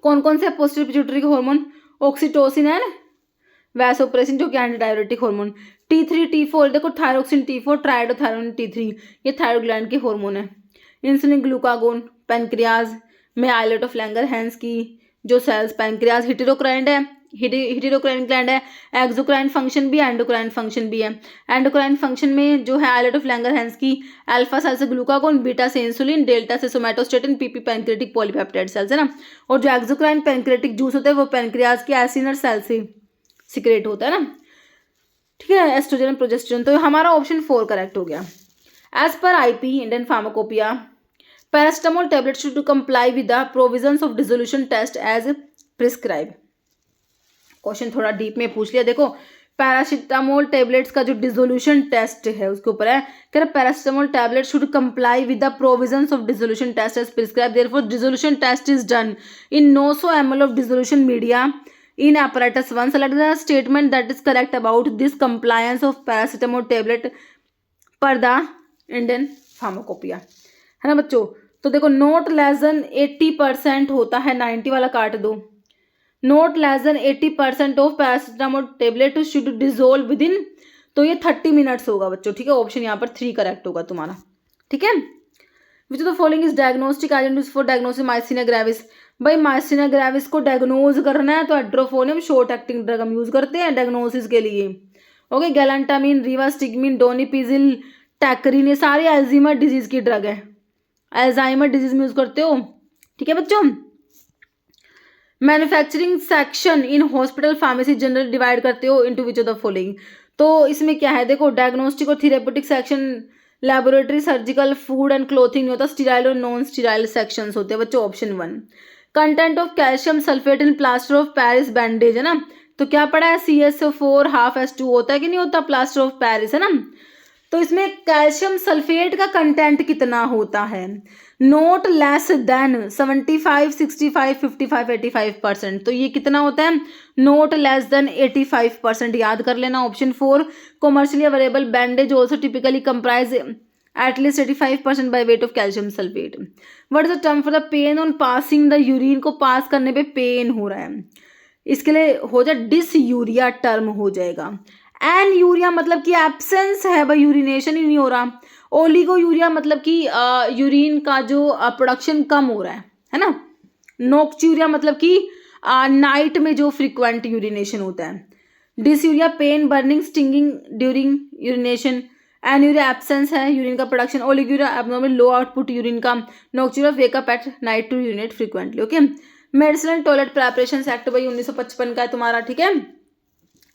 कौन कौन से पोस्टीरियर पिट्यूटरी के हार्मोन, ऑक्सीटोसिन है, वैसोप्रेसिन जो कि anti diuretic hormone, T3 T4 देखो, थायरोक्सिन T4, ट्राइडोथायरोन T3, ये थायराइड ग्लैंड के हार्मोन है। इंसुलिन, ग्लूकागोन, पैनक्रियाज में आइलेट ऑफ लैंगरहैंस की जो सेल्स, पैनक्रियाज हिटेरोक्राइन है, हिटेरोक्राइन ग्लैंड है, एक्सोक्राइन फंक्शन भी है, एंडोक्राइन फंक्शन भी है। एंडोक्राइन फंक्शन में जो है आइलेट ऑफ लैंगरहैंस की, अल्फा सेल से ग्लूकागोन, बीटा से इंसुलिन, डेल्टा से somatostatin, PP pancreatic polypeptide cells है ना, और जो एक्सोक्राइन पैनक्रियाटिक जूस होता है वो पैनक्रियाज की एसिनर सेल से सिक्रेट होता है ना, ठीक है, एस्ट्रोजन एंड प्रोजेस्टेरोन, तो हमारा ऑप्शन 4 करेक्ट हो गया। As per IP Indian pharmacopoeia, paracetamol tablet should comply with the provisions of dissolution test as prescribe, question थोड़ा डीप में पूछ लिया। देखो पैरासीटामोल टेबलेट्स का जो डिसोल्यूशन टेस्ट है उसके ऊपर है, कह रहा paracetamol tablet should comply with the provisions of dissolution test as prescribe, therefore dissolution test is done in 900 ml of dissolution media in apparatus 1. Select the statement that is correct about this compliance of paracetamol tablet per the Indian pharmacopoeia, है ना बच्चों। तो देखो note less than 80% होता है, 90 वाला काट दो। Note less than 80% of paracetamol tablet should dissolve with in, तो ये 30 मिनट्स होगा बच्चों, ठीक है। ऑप्शन यहाँ पर 3 करेक्ट होगा तुम्हारा, ठीक है। Which of the following is diagnostic agent for diagnosis myasthenia gravis. भाई माइसीनिया ग्रेविस को डायग्नोज करना है तो एड्रोफोनियम शॉर्ट एक्टिंग ड्रग हम यूज करते हैं डायग्नोसिस के लिए, ओके। गैलेंटामिन, रिवास्टिगमिन, डोनिपिजिल, टैकरीन, ये सारे अल्जाइमर डिजीज की ड्रग है, अल्जाइमर डिजीज में यूज करते हो, ठीक है बच्चों। Manufacturing section in hospital pharmacy general divide करते हो into which of the following. तो इसमें क्या है, देखो डायग्नोस्टिक और therapeutic section, laboratory, surgical, food and clothing नहीं होता, स्टीराइल और नॉन स्टीराइल सेक्शंस होते हैं बच्चों, option 1। Content of calcium sulphate in plaster of Paris bandage, है ना। तो क्या पड़ा है, CSO4 ½ होता है कि नहीं होता प्लास्टर ऑफ पेरिस, है ना। तो इसमें कैल्शियम सल्फेट का कंटेंट कितना होता है, नोट लेस देन 75, 65, 55, 85%। तो ये कितना होता है, नोट लेस देन 85%, याद कर लेना, option 4। Commercially available bandage also typically comprise at least 85% by weight of calcium sulphate. What is the term for the pain on passing the urine, को पास करने पे पेन हो रहा है, इसके लिए हो जाए डिसयूरिया टर्म हो जाएगा। एन यूरिया मतलब कि एब्सेंस है भाई, यूरिनेशन ही नहीं हो रहा। ओलिगो यूरिया मतलब कि यूरिन का जो प्रोडक्शन कम हो रहा है ना। नोक्चूरिया मतलब कि नाइट में जो फ्रिक्वेंट यूरिनेशन होता है। Dysuria pain, burning, stinging during urination. Anuria absence है यूरिन का प्रोडक्शन। Oliguria abnormal low output urine का। Nocturia wake up at night to urinate frequently, okay. Medicinal toilet preparation act भाई 1955 का है तुम्हारा, ठीक है।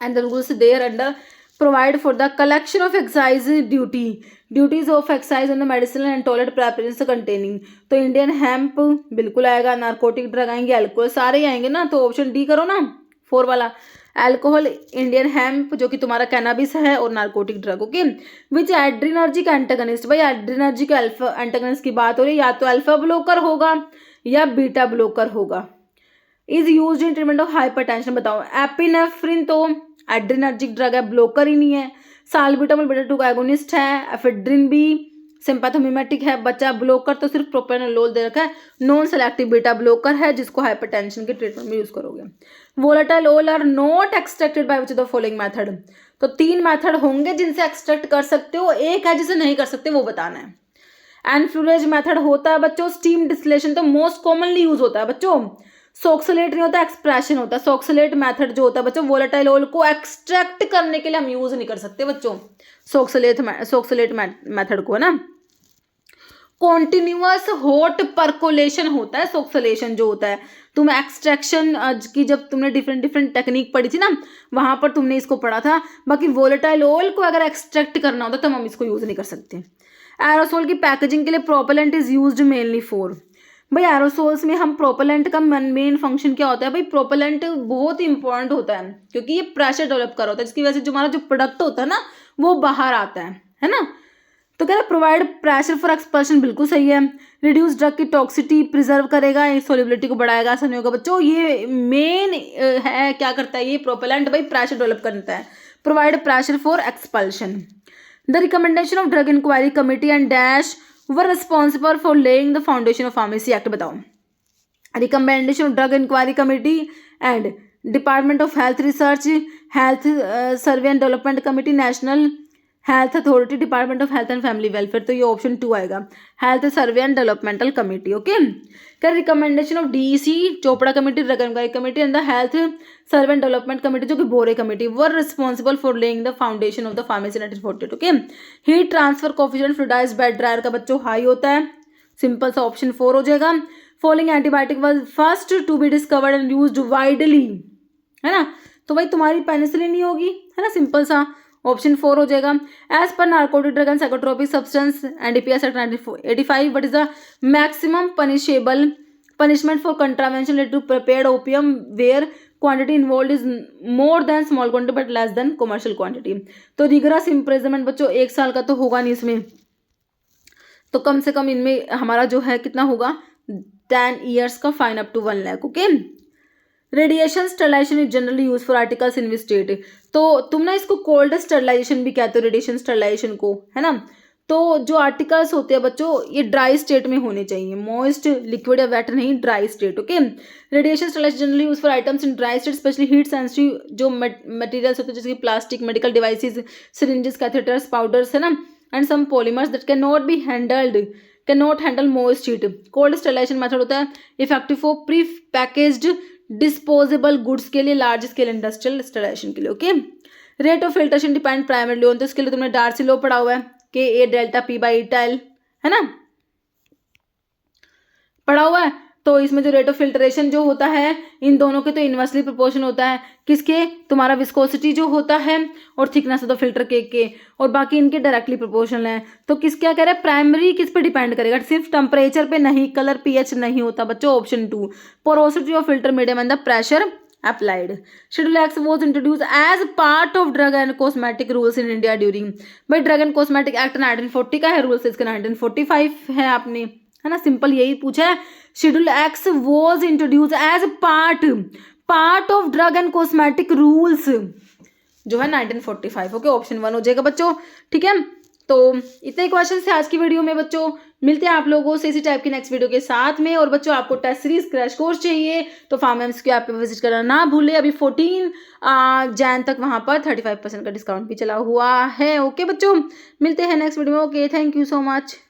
And the rules there under provide for the collection of excise duties of excise on the medicinal and toilet preparation containing. तो Indian hemp बिल्कुल आएगा, narcotic drug आएंगे, अल्कोहल सारे ही आएंगे ना। तो ऑप्शन डी करो ना, 4 वाला, अल्कोहल, इंडियन हेम्प जो कि तुम्हारा कैनाबिस है, और नार्कोटिक ड्रग, ओके। विच एड्रीनर्जिक एंटागनिस्ट, भाई एड्रीनर्जिक अल्फा एंटागनिस्ट की बात हो रही है, या तो अल्फा ब्लोकर होगा या बीटा ब्लोकर होगा। Is used in treatment of hypertension, बताओ। एपिनेफ्रिन तो एड्रीनर्जिक ड्रग है, ब्लोकर ही नहीं है। साल्ब्यूटामोल बीटा 2 का एगोनिस्ट है। एफेड्रिन भी सिंपैथोमिमेटिक है, बच्चा ब्लोकर तो सिर्फ प्रोपेनोलोल दे रखा है, नॉन सेलेक्टिव बीटा ब्लोकर है जिसको हाइपरटेंशन के ट्रीटमेंट में यूज करोगे। Volatile oil are not extracted by which of the following method. तो 3 मेथड होंगे जिनसे एक्सट्रैक्ट कर सकते हो, एक है जिसे नहीं कर सकते, वो बताना है। एनफ्लूरेज मेथड होता है बच्चों, स्टीम डिस्टिलेशन तो मोस्ट कॉमनली यूज होता है बच्चों। सॉक्सलेट नहीं होता, एक्सप्रेशन होता है। सॉक्सलेट मेथड जो होता है बच्चों, वोलेटाइल ऑयल को एक्सट्रैक्ट करने के लिए हम यूज नहीं कर सकते बच्चों सॉक्सलेट मेथड को, है ना। कॉन्टिन्यूअस हॉट परकोलेशन होता है सॉक्सलेशन जो होता है। तुम एक्सट्रैक्शन की जब तुमने डिफरेंट टेक्निक पढ़ी थी ना, वहां पर तुमने इसको पढ़ा था। बाकी वोलेटाइल ऑयल को अगर एक्सट्रैक्ट करना होता तो हम इसको यूज नहीं कर सकते। एरोसोल की पैकेजिंग के लिए propellant is used mainly for, भाई एरोसोल्स में हम प्रोपेलेंट का मेन फंक्शन क्या होता है, भाई प्रोपेलेंट बहुत ही इंपॉर्टेंट होता है क्योंकि ये प्रेशर डेवलप कर होता है, जिसकी वजह से जो हमारा जो प्रोडक्ट होता है ना वो बाहर आता है ना। तो कह रहा प्रोवाइड प्रेशर फॉर एक्सपल्शन, बिल्कुल सही है। रिड्यूस ड्रग की टॉक्सिटी, प्रिजर्व करेगा, सोलिबिलिटी को बढ़ाएगा, ऐसा नहीं होगा बच्चों। ये मेन है, क्या करता है ये प्रोपेलेंट, भाई प्रेशर डेवलप करता है। Provide pressure for expulsion. The recommendation of drug enquiry committee and dash were responsible for laying the foundation of pharmacy act, बताओ। Recommendation of drug enquiry committee and department of health research, health survey and development committee, national health authority, department of health and family welfare. तो ये option 2 आएगा, health survey and developmental committee, okay. क्या recommendation of DEC, Chopra committee, drug enquiry committee and the health survey and development committee जो कि Bhore committee were responsible for laying the foundation of the pharmacy 1948, okay. Heat transfer coefficient fluidised bed dryer का बच्चों high होता है, simple सा option 4 हो जाएगा। Following antibiotic was first to be discovered and used widely, है ना। तो भाई तुम्हारी पेनिसिलिन ही होगी, है ना, सिंपल सा ऑप्शन 4 हो जाएगा। As per narcotic drug and psychotropic substance NDPS act 1985, what is the maximum punishment for contravention related to prepared opium where quantity involve is more than small quantity but less than commercial quantity. तो rigorous imprisonment बच्चों 1 साल का तो होगा नहीं इसमें, तो कम से कम इनमें हमारा जो है कितना होगा 10 years का fine up to 1 lakh. Okay, radiation sterilisation is generally use for articles in which state. तो तुम ना इसको कोल्ड स्टरलाइजेशन भी कहते हो रेडिएशन स्टरलाइजेशन को, है ना। तो जो आर्टिकल्स होते हैं बच्चों ये ड्राई स्टेट में होने चाहिए, मॉइस्ट लिक्विड या वेट नहीं, dry state. Okay, radiation sterilisation generally use for items in dry state specially heat sensitive जो मटेरियल्स होते हैं जैसे कि plastic, medical devices, syringes, catheters, powders, है ना, and some polymers that can not be can not handle moist heat. Cold sterilisation method होता है effective for prepackaged disposable goods के लिए, लार्ज स्केल इंडस्ट्रियल स्टरलाइजेशन के लिए। Okay, rate of filtration depend primarily on, तो इसके लिए तुमने डार्सी लॉ पढ़ा हुआ है K A delta P by eta l, है ना, पढ़ा हुआ है। तो इसमें जो रेट ऑफ फिल्ट्रेशन जो होता है इन दोनों के तो इनवर्सली प्रोपोर्शन होता है किसके, तुम्हारा विस्कोसिटी जो होता है और thickness of the filter cake के, और बाकी इनके डायरेक्टली प्रोपोर्शनल है। तो किस क्या कह रहे हैं, प्राइमरी किस पे डिपेंड करेगा, सिर्फ टेम्परेचर पे नहीं, कलर पीएच नहीं होता बच्चों। Option 2 porosity of filter medium and the pressure applied. Schedule X was introduced as part of Drug and Cosmetic Rules in India during, भाई ड्रग एंड कॉस्मेटिक एक्ट 1940 का है, रूल्स इसका 1945 है, आपने है ना, सिंपल यही पूछा है। Schedule X was introduce as part of drug and cosmetic rules जो है 1945। ओके, ऑप्शन 1 हो जाएगा बच्चों, ठीक है। तो इतने क्वेश्चन थे आज की वीडियो में बच्चों, मिलते हैं आप लोगों से इसी टाइप की नेक्स्ट वीडियो के साथ में। और बच्चों आपको टेस्ट सीरीज क्रैश कोर्स चाहिए तो फार्म एमसीक्यू ऐप पे विजिट करना ना भूले, अभी 14 जैन तक वहां पर 35% का डिस्काउंट भी चला हुआ है। ओके बच्चों, मिलते हैं नेक्स्ट वीडियो में। Okay, thank you so much.